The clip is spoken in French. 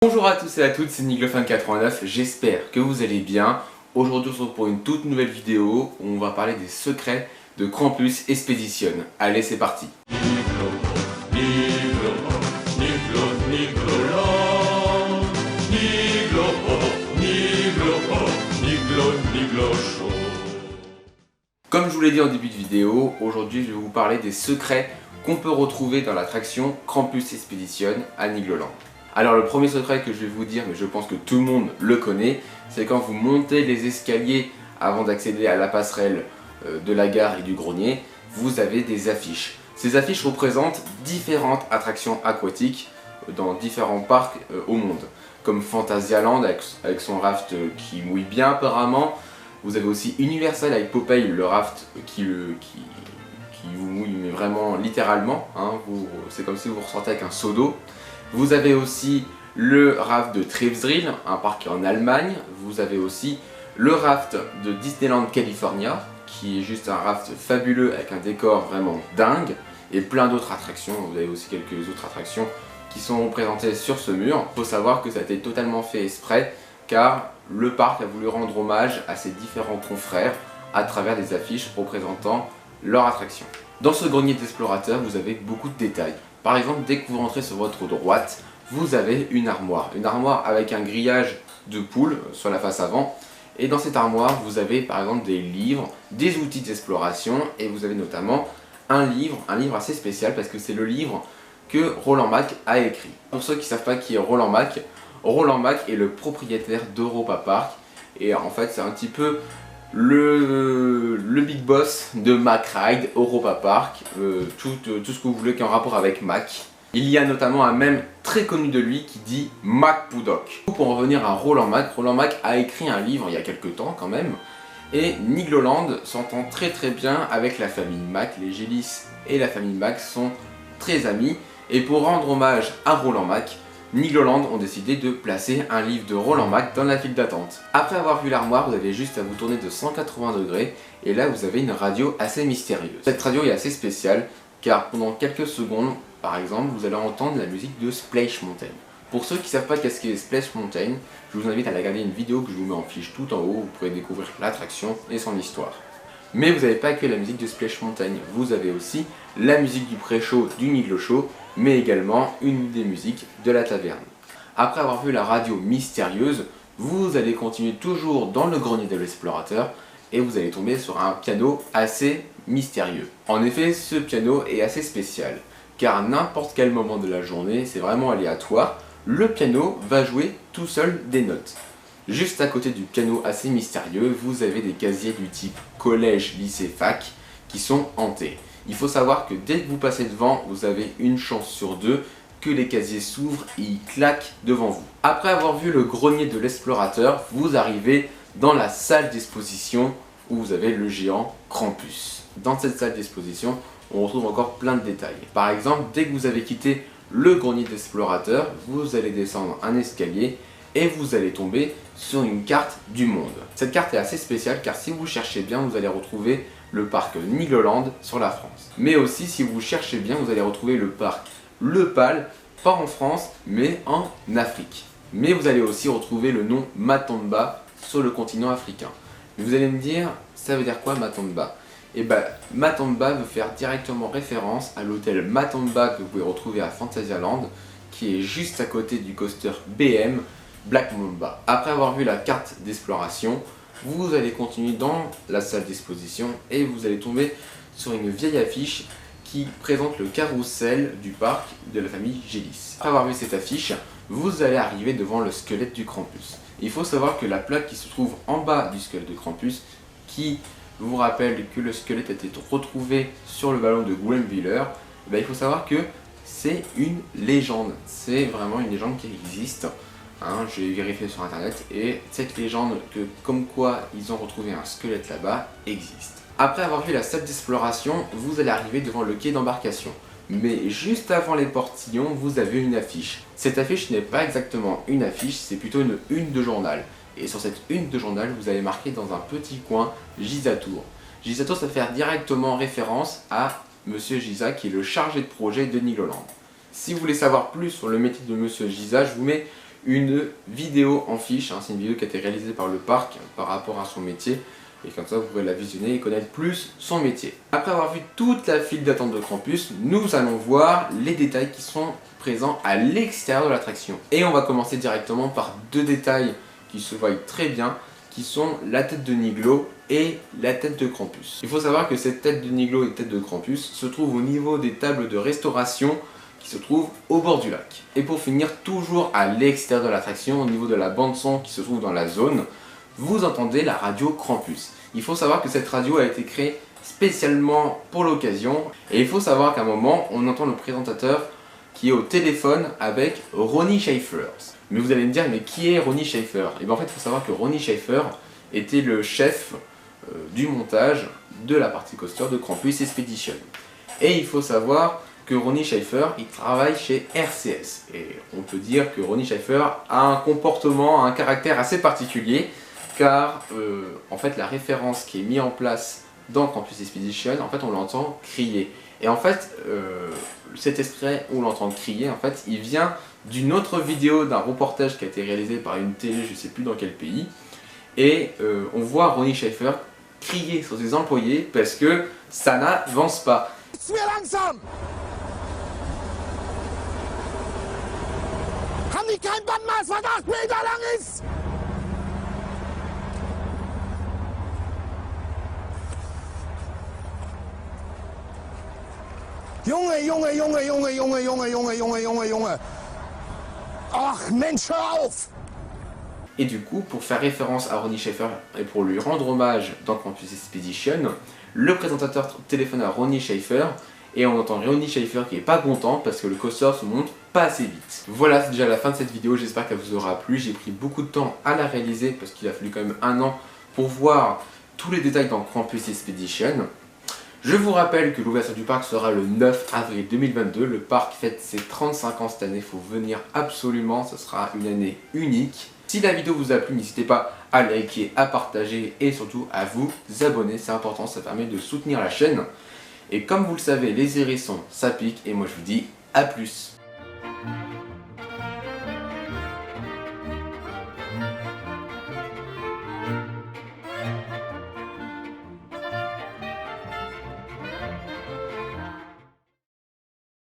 Bonjour à tous et à toutes, c'est Niglophone89, j'espère que vous allez bien. Aujourd'hui on se retrouve pour une toute nouvelle vidéo où on va parler des secrets de Krampus Expedition. Allez, c'est parti. Comme je vous l'ai dit en début de vidéo, aujourd'hui je vais vous parler des secrets qu'on peut retrouver dans l'attraction Krampus Expedition à Nigloland. Alors le premier secret que je vais vous dire, mais je pense que tout le monde le connaît, c'est quand vous montez les escaliers avant d'accéder à la passerelle de la gare et du grenier, vous avez des affiches. Ces affiches représentent différentes attractions aquatiques dans différents parcs au monde, comme Fantasyland avec son raft qui mouille bien apparemment. Vous avez aussi Universal avec Popeye, le raft qui vous mouille mais vraiment littéralement, hein, c'est comme si vous ressortez avec un seau d'eau. Vous avez aussi le raft de Tripsdrill, un parc en Allemagne. Vous avez aussi le raft de Disneyland California, qui est juste un raft fabuleux avec un décor vraiment dingue, et plein d'autres attractions. Vous avez aussi quelques autres attractions qui sont représentées sur ce mur. Il faut savoir que ça a été totalement fait exprès, car le parc a voulu rendre hommage à ses différents confrères à travers des affiches représentant leur attraction. Dans ce grenier d'explorateurs, vous avez beaucoup de détails. Par exemple, dès que vous rentrez sur votre droite, vous avez une armoire avec un grillage de poule sur la face avant. Et dans cette armoire, vous avez par exemple des livres, des outils d'exploration, et vous avez notamment un livre assez spécial parce que c'est le livre que Roland Mack a écrit. Pour ceux qui ne savent pas qui est Roland Mack est le propriétaire d'Europa Park, et en fait c'est un petit peu le big boss de Mack Ride, Europa Park, tout ce que vous voulez qui est en rapport avec Mack. Il y a notamment un mème très connu de lui qui dit Mack Puddock. Pour en revenir à Roland Mack a écrit un livre il y a quelques temps quand même, et Nigloland s'entend très bien avec la famille Mack. Les Gélis et la famille Mack sont très amis, et pour rendre hommage à Roland Mack, Nigloland ont décidé de placer un livre de Roland Mack dans la file d'attente. Après avoir vu l'armoire, vous avez juste à vous tourner de 180 degrés et là vous avez une radio assez mystérieuse. Cette radio est assez spéciale car pendant quelques secondes, par exemple, vous allez entendre la musique de Splash Mountain. Pour ceux qui ne savent pas qu'est-ce qu'est Splash Mountain, je vous invite à aller regarder une vidéo que je vous mets en fiche tout en haut, vous pourrez découvrir l'attraction et son histoire. Mais vous n'avez pas que la musique de Splash Mountain, vous avez aussi la musique du pré-show du Niglo Show, mais également une des musiques de la taverne. Après avoir vu la radio mystérieuse, vous allez continuer toujours dans le grenier de l'explorateur et vous allez tomber sur un piano assez mystérieux. En effet, ce piano est assez spécial, car à n'importe quel moment de la journée, c'est vraiment aléatoire, le piano va jouer tout seul des notes. Juste à côté du piano assez mystérieux, vous avez des casiers du type collège, lycée, fac qui sont hantés. Il faut savoir que dès que vous passez devant, vous avez une chance sur deux que les casiers s'ouvrent et ils claquent devant vous. Après avoir vu le grenier de l'explorateur, vous arrivez dans la salle d'exposition où vous avez le géant Krampus. Dans cette salle d'exposition, on retrouve encore plein de détails. Par exemple, dès que vous avez quitté le grenier d'explorateur, vous allez descendre un escalier et vous allez tomber sur une carte du monde. Cette carte est assez spéciale car si vous cherchez bien, vous allez retrouver le parc Nigloland sur la France. Mais aussi, si vous cherchez bien, vous allez retrouver le parc Le Pal, pas en France, mais en Afrique. Mais vous allez aussi retrouver le nom Matomba sur le continent africain. Vous allez me dire, ça veut dire quoi Matomba? Et bien, Matomba veut faire directement référence à l'hôtel Matomba que vous pouvez retrouver à Fantasyland, qui est juste à côté du coaster BM Black Mamba. Après avoir vu la carte d'exploration, vous allez continuer dans la salle d'exposition et vous allez tomber sur une vieille affiche qui présente le carrousel du parc de la famille Gélis. Après avoir vu cette affiche, vous allez arriver devant le squelette du Krampus. Il faut savoir que la plaque qui se trouve en bas du squelette de Krampus, qui vous rappelle que le squelette a été retrouvé sur le ballon de Gwenviller, il faut savoir que c'est une légende. C'est vraiment une légende qui existe. J'ai vérifié sur internet et cette légende que comme quoi ils ont retrouvé un squelette là-bas existe. Après avoir vu la salle d'exploration, vous allez arriver devant le quai d'embarcation. Mais juste avant les portillons, vous avez une affiche. Cette affiche n'est pas exactement une affiche, c'est plutôt une une de journal. Et sur cette une de journal, vous allez marquer dans un petit coin Gizatour. Gizatour, ça fait directement référence à Monsieur Giza qui est le chargé de projet de Nigloland. Si vous voulez savoir plus sur le métier de Monsieur Giza, je vous mets une vidéo en fiche, c'est une vidéo qui a été réalisée par le parc par rapport à son métier. Et comme ça, vous pourrez la visionner et connaître plus son métier. Après avoir vu toute la file d'attente de Krampus, nous allons voir les détails qui sont présents à l'extérieur de l'attraction. Et on va commencer directement par deux détails qui se voient très bien, qui sont la tête de Niglo et la tête de Krampus. Il faut savoir que cette tête de Niglo et tête de Krampus se trouvent au niveau des tables de restauration qui se trouvent au bord du lac. Et pour finir, toujours à l'extérieur de l'attraction, au niveau de la bande son qui se trouve dans la zone, vous entendez la radio Krampus. Il faut savoir que cette radio a été créée spécialement pour l'occasion. Et il faut savoir qu'à un moment, on entend le présentateur qui est au téléphone avec Ronnie Schaefer. Mais vous allez me dire, mais qui est Ronnie Schaefer? Et bien en fait, il faut savoir que Ronnie Schaefer était le chef du montage de la partie coaster de Krampus Expedition. Et il faut savoir que Ronnie Schaefer, il travaille chez RCS. Et on peut dire que Ronnie Schaefer a un comportement, un caractère assez particulier, car en fait la référence qui est mise en place dans Krampus Expedition, en fait on l'entend crier. Et en fait, cet extrait où on l'entend crier, en fait, il vient d'une autre vidéo, d'un reportage qui a été réalisé par une télé, je ne sais plus dans quel pays. Et on voit Ronnie Schaefer crier sur ses employés parce que ça n'avance pas. Haben die kein Bandmaß, was 8 Meter lang ist? Junge. Ach Mensch, hör auf! Et du coup, pour faire référence à Ronnie Schaefer et pour lui rendre hommage dans Krampus Expedition, le présentateur téléphone à Ronnie Schaefer et on entend Ronnie Schaefer qui est pas content parce que le coaster se monte pas assez vite. Voilà, c'est déjà la fin de cette vidéo, j'espère qu'elle vous aura plu. J'ai pris beaucoup de temps à la réaliser parce qu'il a fallu quand même un an pour voir tous les détails dans Krampus Expedition. Je vous rappelle que l'ouverture du parc sera le 9 avril 2022. Le parc fête ses 35 ans cette année, il faut venir absolument, ce sera une année unique. Si la vidéo vous a plu, n'hésitez pas à liker, à partager et surtout à vous abonner, c'est important, ça permet de soutenir la chaîne. Et comme vous le savez, les hérissons, ça pique et moi je vous dis à plus.